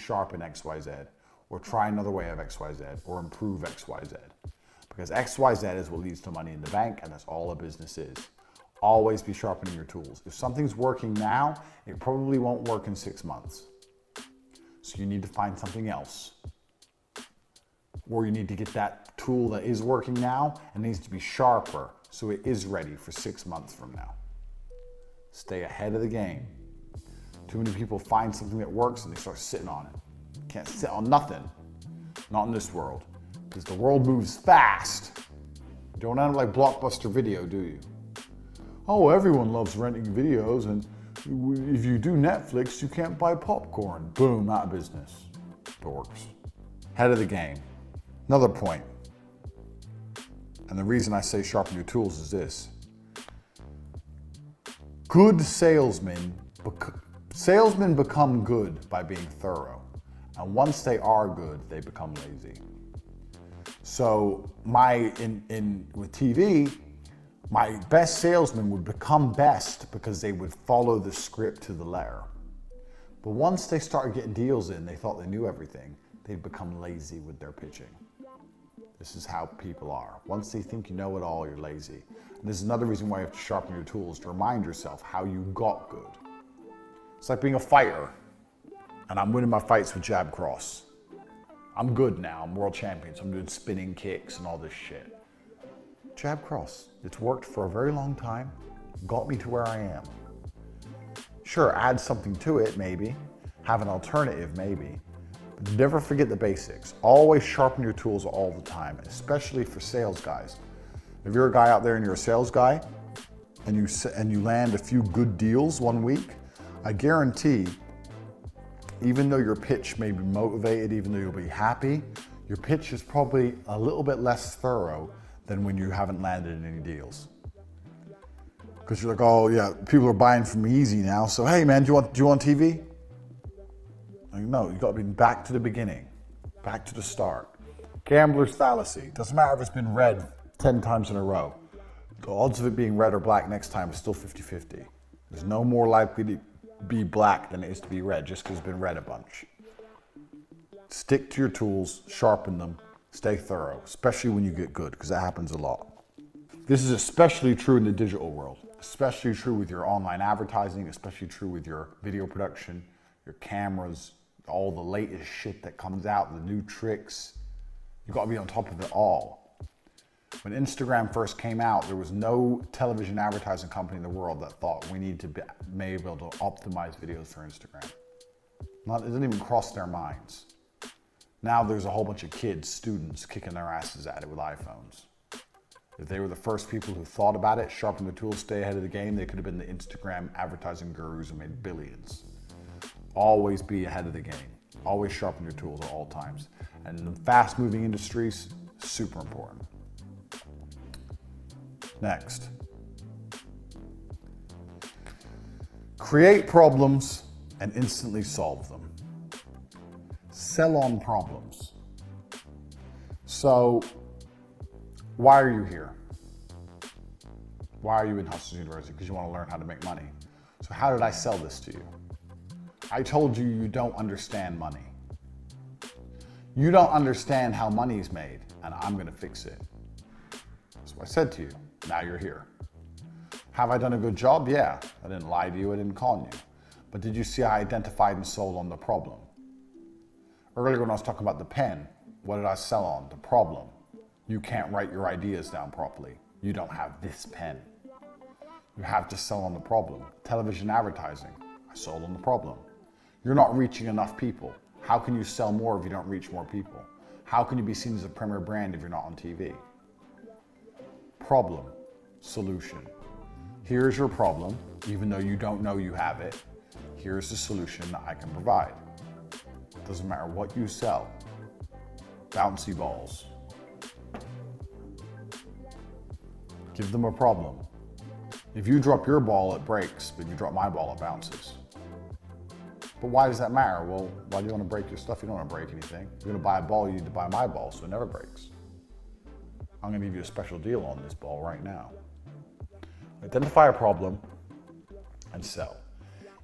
sharpen XYZ, or try another way of XYZ, or improve XYZ. Because XYZ is what leads to money in the bank, and that's all a business is. Always be sharpening your tools. If something's working now, it probably won't work in 6 months. So you need to find something else. Or you need to get that tool that is working now and needs to be sharper so it is ready for 6 months from now. Stay ahead of the game. Too many people find something that works and they start sitting on it. Can't sit on nothing. Not in this world. Because the world moves fast. You don't end up like Blockbuster Video, do you? Oh, everyone loves renting videos, and if you do Netflix, you can't buy popcorn. Boom, out of business. Dorks. Head of the game. Another point, and the reason I say sharpen your tools is this. Good salesmen become good by being thorough. And once they are good, they become lazy. So with TV, my best salesmen would become best because they would follow the script to the letter. But once they started getting deals in, they thought they knew everything, they'd become lazy with their pitching. This is how people are. Once they think you know it all, you're lazy. And this is another reason why you have to sharpen your tools, to remind yourself how you got good. It's like being a fighter, and I'm winning my fights with jab cross. I'm good now, I'm world champion, so I'm doing spinning kicks and all this shit. Jab cross, it's worked for a very long time, got me to where I am. Sure, add something to it maybe, have an alternative maybe, but never forget the basics. Always sharpen your tools all the time, especially for sales guys. If you're a guy out there and you're a sales guy, and you land a few good deals one week, I guarantee, even though your pitch may be motivated, even though you'll be happy, your pitch is probably a little bit less thorough than when you haven't landed any deals. Because you're like, oh yeah, people are buying from me easy now, so hey man, do you want TV? Like, no, you gotta be back to the beginning, back to the start. Gambler's fallacy. Doesn't matter if it's been red 10 times in a row. The odds of it being red or black next time is still 50-50. There's no more likely to be black than it is to be red just because it's been red a bunch. Stick to your tools, sharpen them, stay thorough, especially when you get good, because that happens a lot. This is especially true in the digital world, especially true with your online advertising, especially true with your video production, your cameras, all the latest shit that comes out, the new tricks. You've got to be on top of it all. When Instagram first came out, there was no television advertising company in the world that thought we need to be able to optimize videos for Instagram. It didn't even cross their minds. Now there's a whole bunch of kids, students, kicking their asses at it with iPhones. If they were the first people who thought about it, sharpened their tools, stay ahead of the game, they could have been the Instagram advertising gurus and made billions. Always be ahead of the game. Always sharpen your tools at all times. And in fast-moving industries, super important. Next. Create problems and instantly solve them. Sell on problems. So, why are you here? Why are you in Hustlers University? Because you want to learn how to make money. So how did I sell this to you? I told you you don't understand money. You don't understand how money is made, and I'm going to fix it. That's what I said to you. Now you're here. Have I done a good job? Yeah. I didn't lie to you. I didn't con you. But did you see I identified and sold on the problem? Earlier when I was talking about the pen, what did I sell on? The problem. You can't write your ideas down properly. You don't have this pen. You have to sell on the problem. Television advertising, I sold on the problem. You're not reaching enough people. How can you sell more if you don't reach more people? How can you be seen as a premier brand if you're not on TV? Problem, solution. Here's your problem, even though you don't know you have it. Here's the solution that I can provide. Doesn't matter what you sell. Bouncy balls. Give them a problem. If you drop your ball, it breaks, but if you drop my ball, it bounces. But why does that matter? Well, why do you want to break your stuff? You don't want to break anything. If you're going to buy a ball, you need to buy my ball, so it never breaks. I'm going to give you a special deal on this ball right now. Identify a problem and sell.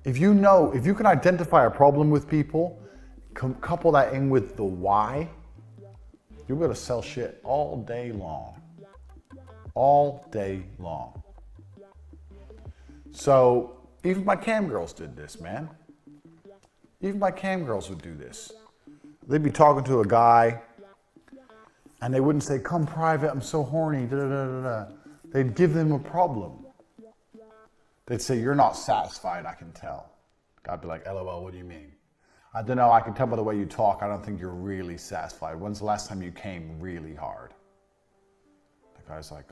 If you can identify a problem with people, couple that in with the why, you'll be able to sell shit all day long. All day long. So even my cam girls did this, man. Even my cam girls would do this. They'd be talking to a guy and they wouldn't say, come private, I'm so horny, da da da da da. They'd give them a problem. They'd say, you're not satisfied, I can tell. I'd be like, LOL, what do you mean? I don't know, I can tell by the way you talk, I don't think you're really satisfied. When's the last time you came really hard? The guy's like,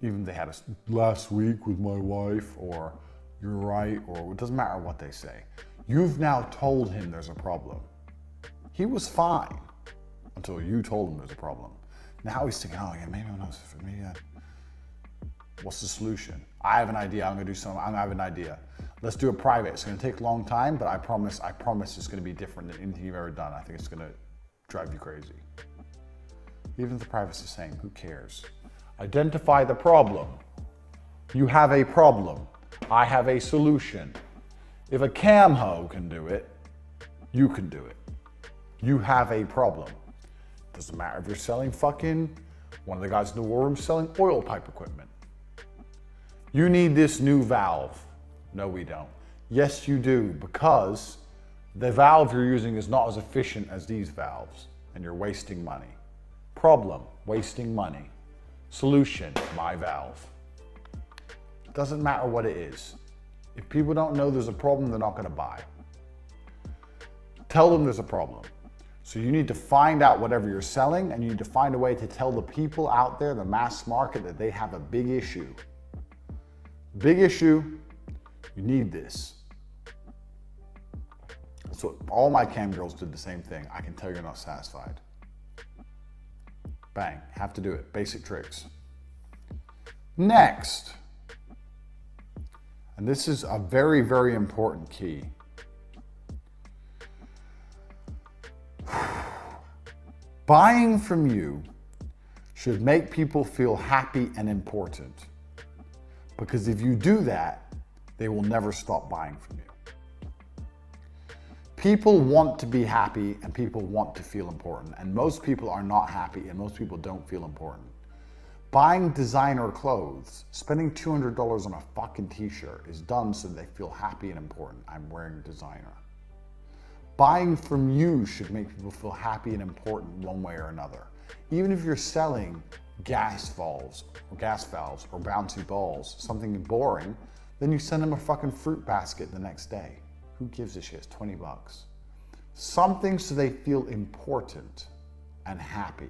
even they had a last week with my wife, or you're right, or it doesn't matter what they say. You've now told him there's a problem. He was fine until you told him there's a problem. Now he's thinking, oh yeah, maybe I'm not, maybe what's the solution? I have an idea, I'm gonna do something, I have an idea. Let's do it private. It's gonna take a long time, but I promise it's gonna be different than anything you've ever done. I think it's gonna drive you crazy. Even if the private's the same, who cares? Identify the problem. You have a problem. I have a solution. If a cam hoe can do it, you can do it. You have a problem. Doesn't matter if you're selling one of the guys in the war room selling oil pipe equipment. You need this new valve. No, we don't. Yes, you do, because the valve you're using is not as efficient as these valves, and you're wasting money. Problem, wasting money. Solution, my valve. Doesn't matter what it is. If people don't know there's a problem, they're not gonna buy. Tell them there's a problem. So you need to find out whatever you're selling, and you need to find a way to tell the people out there, the mass market, that they have a big issue. Big issue, you need this. So all my cam girls did the same thing. I can tell you're not satisfied. Bang, have to do it, basic tricks. Next, and this is a very, very important key. Buying from you should make people feel happy and important. Because if you do that, they will never stop buying from you. People want to be happy and people want to feel important. And most people are not happy and most people don't feel important. Buying designer clothes, spending $200 on a fucking t-shirt is done so they feel happy and important. I'm wearing designer. Buying from you should make people feel happy and important one way or another. Even if you're selling gas valves or bouncy balls, something boring, then you send them a fucking fruit basket the next day. Who gives a shit? It's 20 bucks. Something so they feel important and happy.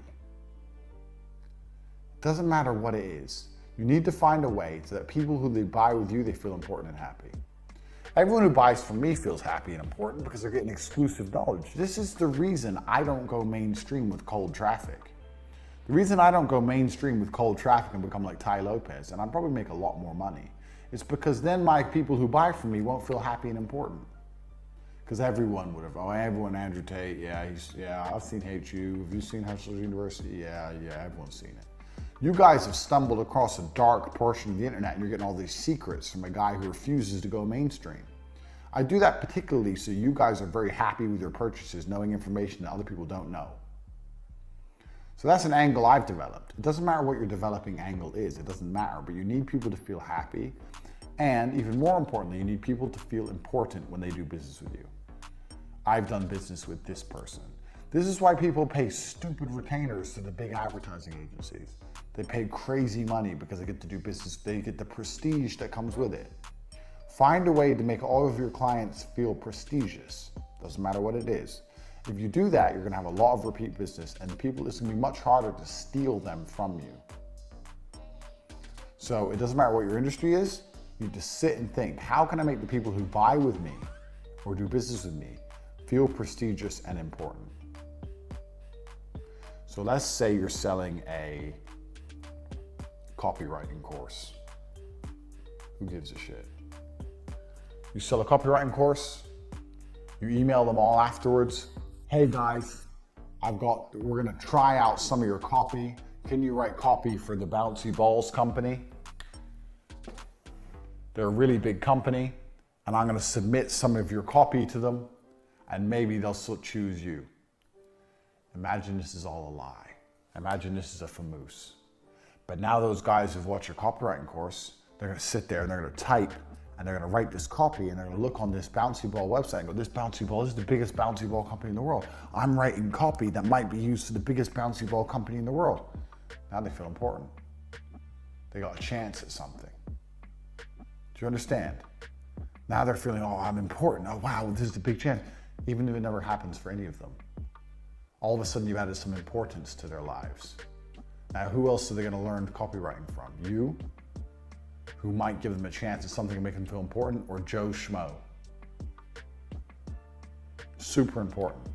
Doesn't matter what it is. You need to find a way so that people who they buy with you, they feel important and happy. Everyone who buys from me feels happy and important because they're getting exclusive knowledge. This is the reason I don't go mainstream with cold traffic. The reason I don't go mainstream with cold traffic and become like Ty Lopez, and I'd probably make a lot more money, is because then my people who buy from me won't feel happy and important. Because everyone would have, everyone, Andrew Tate, I've seen Hate You. Have you seen Hustlers University? Yeah, everyone's seen it. You guys have stumbled across a dark portion of the internet and you're getting all these secrets from a guy who refuses to go mainstream. I do that particularly so you guys are very happy with your purchases, knowing information that other people don't know. So that's an angle I've developed. It doesn't matter what your developing angle is, it doesn't matter, but you need people to feel happy. And even more importantly, you need people to feel important when they do business with you. I've done business with this person. This is why people pay stupid retainers to the big advertising agencies. They pay crazy money because they get to do business, they get the prestige that comes with it. Find a way to make all of your clients feel prestigious. Doesn't matter what it is. If you do that, you're gonna have a lot of repeat business and people, it's gonna be much harder to steal them from you. So it doesn't matter what your industry is, you need to sit and think, how can I make the people who buy with me or do business with me feel prestigious and important? So let's say you're selling a copywriting course. Who gives a shit? You sell a copywriting course, you email them all afterwards. Hey guys, we're gonna try out some of your copy. Can you write copy for the Bouncy Balls company? They're a really big company, and I'm going to submit some of your copy to them, and maybe they'll still choose you. Imagine this is all a lie. Imagine this is a famous. But now those guys who've watched your copywriting course, they're going to sit there and they're going to type and they're going to write this copy and they're going to look on this bouncy ball website and go, this bouncy ball, this is the biggest bouncy ball company in the world. I'm writing copy that might be used to the biggest bouncy ball company in the world. Now they feel important. They got a chance at something. Do you understand? Now they're feeling, oh, I'm important. Oh, wow, this is the big chance. Even if it never happens for any of them. All of a sudden you've added some importance to their lives. Now, who else are they going to learn copywriting from? You, who might give them a chance at something to make them feel important, or Joe Schmo? Super important.